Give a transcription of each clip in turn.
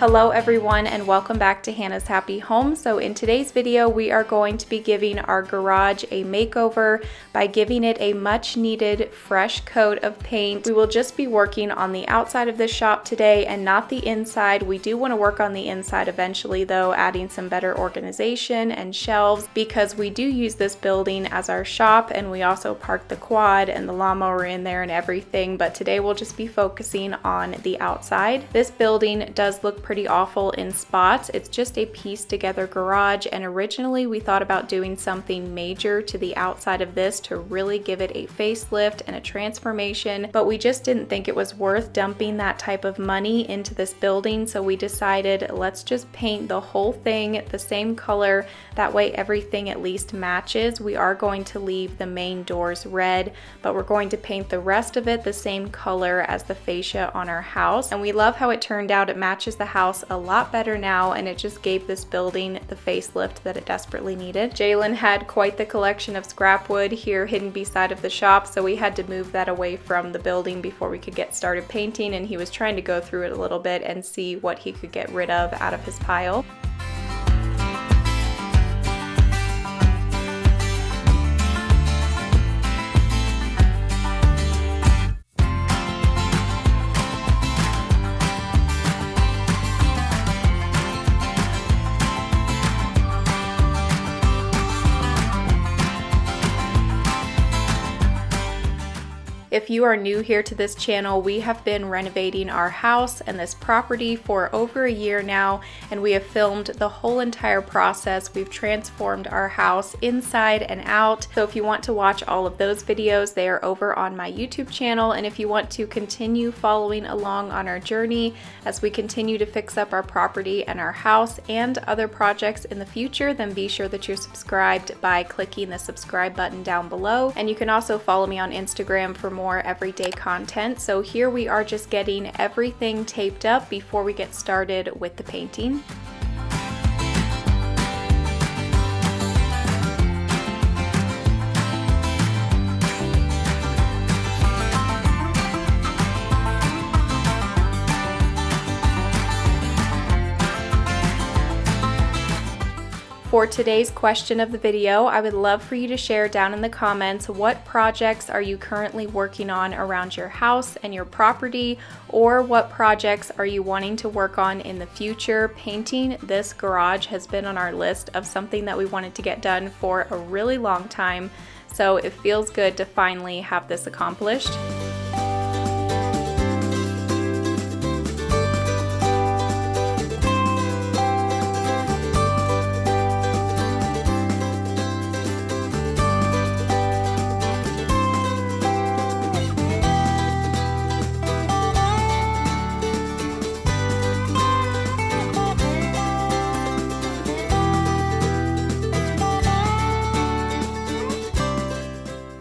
Hello everyone and welcome back to Hannah's Happy Home. So in today's video we are going to be giving our garage a makeover by giving it a much needed fresh coat of paint. We will just be working on the outside of this shop today and not the inside. We do want to work on the inside eventually though, adding some better organization and shelves because we do use this building as our shop and we also park the quad and the lawnmower in there and everything, but today we'll just be focusing on the outside. This building does look pretty awful in spots. It's just a piece together garage, and originally we thought about doing something major to the outside of this to really give it a facelift and a transformation, but we just didn't think it was worth dumping that type of money into this building, so we decided let's just paint the whole thing the same color. That way everything at least matches. We are going to leave the main doors red, but we're going to paint the rest of it the same color as the fascia on our house, and we love how it turned out. It matches the house a lot better now, and it just gave this building the facelift that it desperately needed. Jalen had quite the collection of scrap wood here hidden beside of the shop, so we had to move that away from the building before we could get started painting, and he was trying to go through it a little bit and see what he could get rid of out of his pile. If you are new here to this channel, we have been renovating our house and this property for over a year now, and we have filmed the whole entire process. We've transformed our house inside and out. So if you want to watch all of those videos, they are over on my YouTube channel. And if you want to continue following along on our journey as we continue to fix up our property and our house and other projects in the future, then be sure that you're subscribed by clicking the subscribe button down below. And you can also follow me on Instagram for more everyday content. So here we are just getting everything taped up before we get started with the painting. For today's question of the video, I would love for you to share down in the comments what projects are you currently working on around your house and your property, or what projects are you wanting to work on in the future. Painting this garage has been on our list of something that we wanted to get done for a really long time, so it feels good to finally have this accomplished.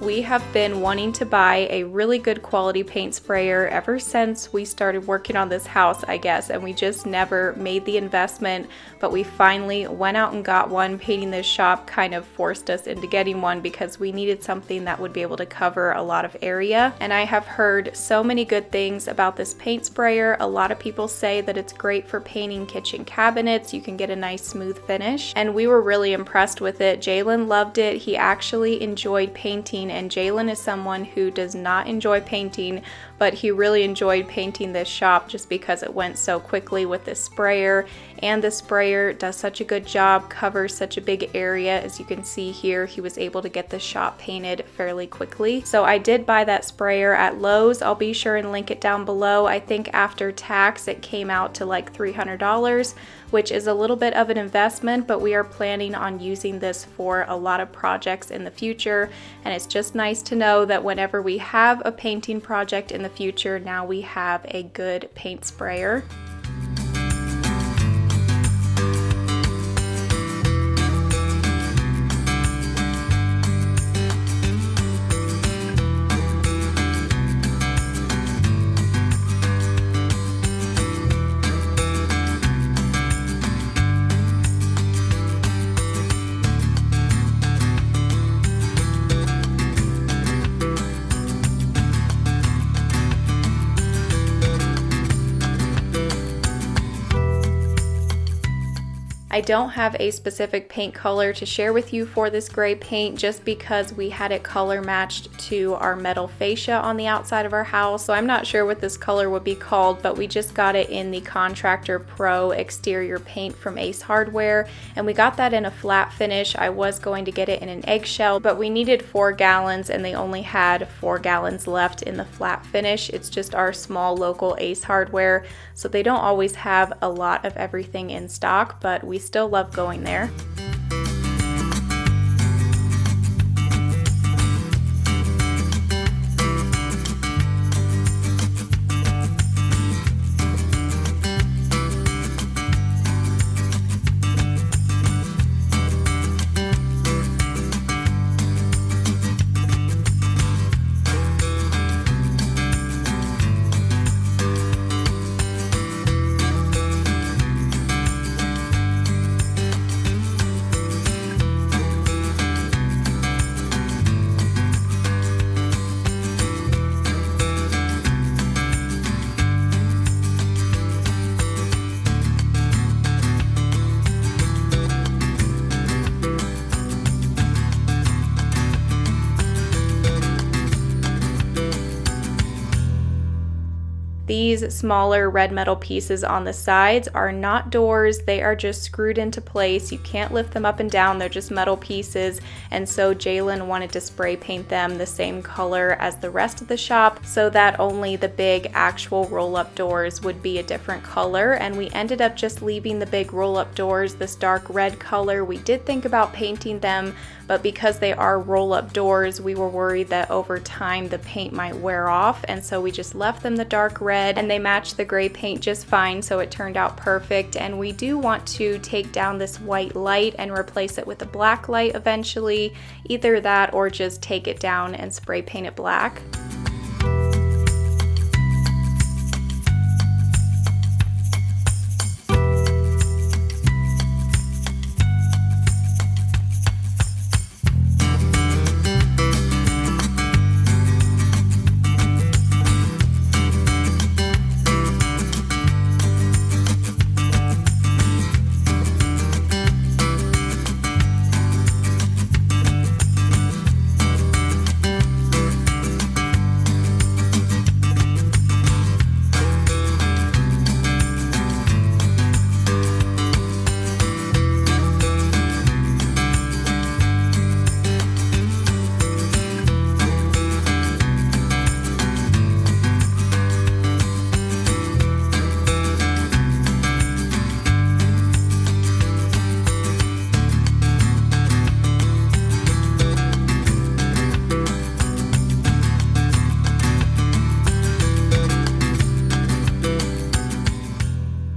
We have been wanting to buy a really good quality paint sprayer ever since we started working on this house, I guess, and we just never made the investment, but we finally went out and got one. Painting this shop kind of forced us into getting one because we needed something that would be able to cover a lot of area, and I have heard so many good things about this paint sprayer. A lot of people say that it's great for painting kitchen cabinets. You can get a nice smooth finish, and we were really impressed with it. Jalen loved it. He actually enjoyed painting, and Jalen is someone who does not enjoy painting, but he really enjoyed painting this shop just because it went so quickly with this sprayer, and the sprayer does such a good job, covers such a big area. As you can see here, he was able to get the shop painted fairly quickly. So I did buy that sprayer at Lowe's. I'll be sure and link it down below. I think after tax it came out to like $300, which is a little bit of an investment, but we are planning on using this for a lot of projects in the future, and it's just nice to know that whenever we have a painting project in the future, now we have a good paint sprayer. I don't have a specific paint color to share with you for this gray paint just because we had it color matched to our metal fascia on the outside of our house. So I'm not sure what this color would be called, but we just got it in the Contractor Pro exterior paint from Ace Hardware, and we got that in a flat finish. I was going to get it in an eggshell, but we needed 4 gallons and they only had 4 gallons left in the flat finish. It's just our small local Ace Hardware, so they don't always have a lot of everything in stock, but we still love going there. These smaller red metal pieces on the sides are not doors, they are just screwed into place. You can't lift them up and down, they're just metal pieces, and so Jalen wanted to spray paint them the same color as the rest of the shop so that only the big actual roll-up doors would be a different color, and we ended up just leaving the big roll-up doors this dark red color. We did think about painting them, but because they are roll-up doors, we were worried that over time the paint might wear off, and so we just left them the dark red, and they matched the gray paint just fine, so it turned out perfect. And we do want to take down this white light and replace it with a black light eventually, either that or just take it down and spray paint it black.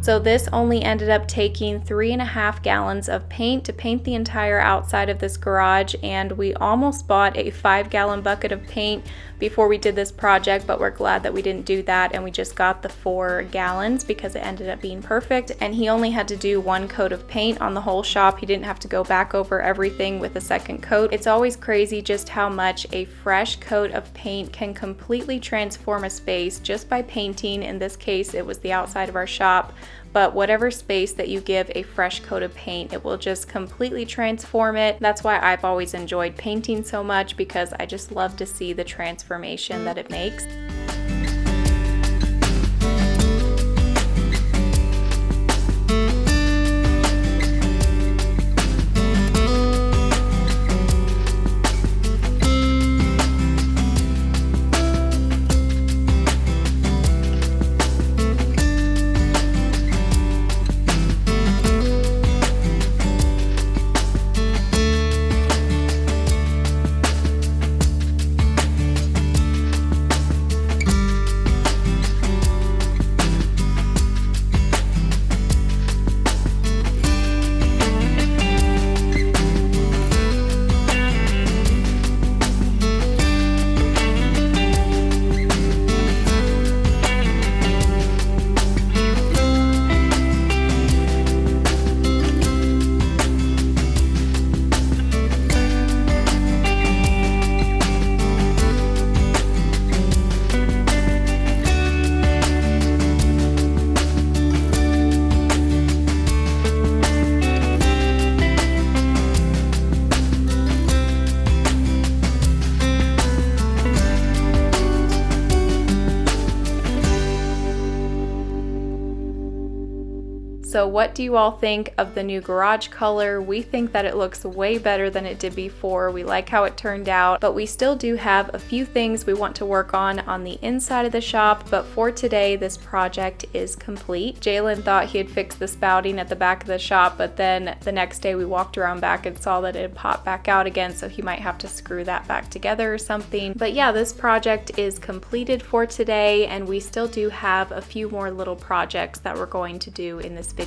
So this only ended up taking 3.5 gallons of paint to paint the entire outside of this garage, and we almost bought a 5-gallon bucket of paint before we did this project, but we're glad that we didn't do that and we just got the 4 gallons because it ended up being perfect. And he only had to do 1 coat of paint on the whole shop. He didn't have to go back over everything with a second coat. It's always crazy just how much a fresh coat of paint can completely transform a space just by painting. In this case, it was the outside of our shop. But whatever space that you give a fresh coat of paint, it will just completely transform it. That's why I've always enjoyed painting so much, because I just love to see the transformation that it makes. So what do you all think of the new garage color? We think that it looks way better than it did before. We like how it turned out, but we still do have a few things we want to work on the inside of the shop. But for today, this project is complete. Jalen thought he had fixed the spouting at the back of the shop, but then the next day we walked around back and saw that it had popped back out again, so he might have to screw that back together or something. But yeah, this project is completed for today, and we still do have a few more little projects that we're going to do in this video.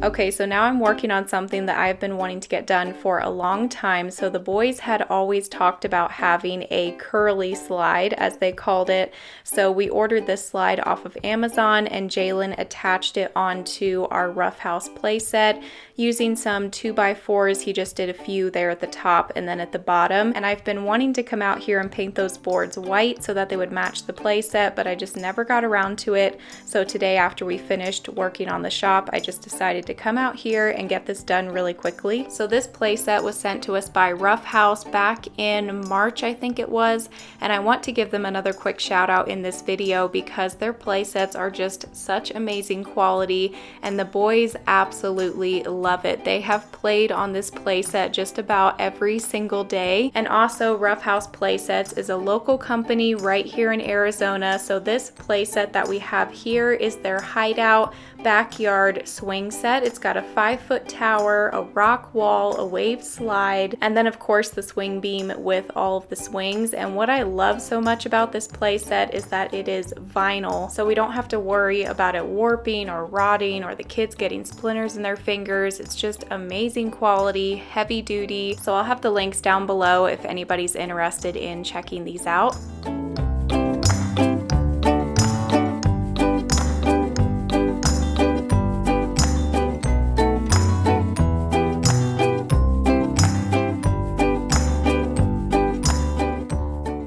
Okay, so now I'm working on something that I've been wanting to get done for a long time. So the boys had always talked about having a curly slide, as they called it. So we ordered this slide off of Amazon, and Jalen attached it onto our Ruffhouse playset using some 2x4s. He just did a few there at the top and then at the bottom. And I've been wanting to come out here and paint those boards white so that they would match the playset, but I just never got around to it. So today, after we finished working on the shop, I just decided to come out here and get this done really quickly. So this playset was sent to us by Ruffhouse back in March, I think it was, and I want to give them another quick shout out in this video because their playsets are just such amazing quality, and the boys absolutely love it. They have played on this playset just about every single day. And also, Ruffhouse Playsets is a local company right here in Arizona. So this playset that we have here is their hideout backyard swing set. It's got a 5-foot tower, a rock wall, a wave slide, and then of course the swing beam with all of the swings. And what I love so much about this play set is that it is vinyl, so we don't have to worry about it warping or rotting or the kids getting splinters in their fingers. It's just amazing quality, heavy duty. So I'll have the links down below if anybody's interested in checking these out.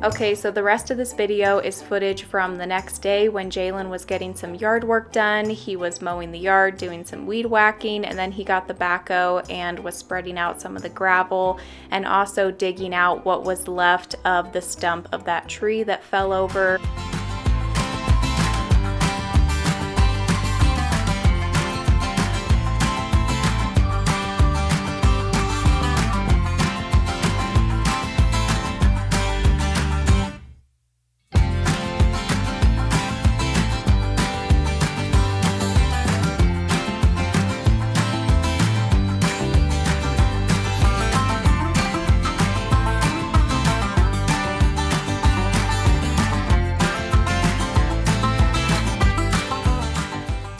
Okay, so the rest of this video is footage from the next day when Jalen was getting some yard work done. He was mowing the yard, doing some weed whacking, and then he got the backhoe and was spreading out some of the gravel and also digging out what was left of the stump of that tree that fell over.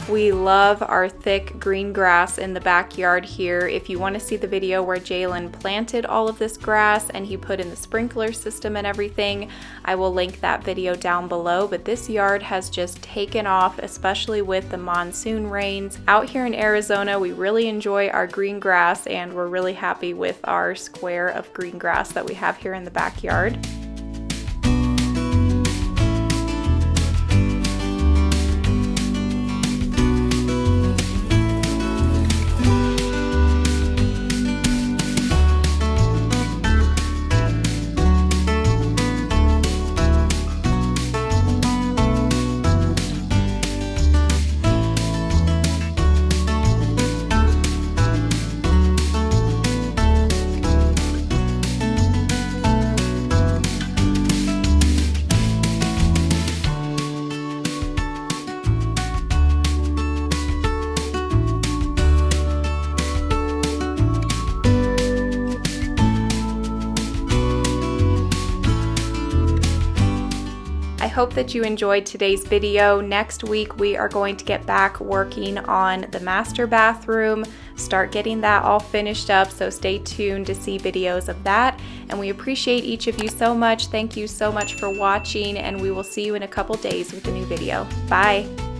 We love our thick green grass in the backyard here. If you want to see the video where Jalen planted all of this grass and he put in the sprinkler system and everything, I will link that video down below. But this yard has just taken off, especially with the monsoon rains. Out here in Arizona, we really enjoy our green grass, and we're really happy with our square of green grass that we have here in the backyard. hope that you enjoyed today's video. Next week, we are going to get back working on the master bathroom, start getting that all finished up, so stay tuned to see videos of that. And we appreciate each of you so much. Thank you so much for watching, and we will see you in a couple days with a new video. Bye.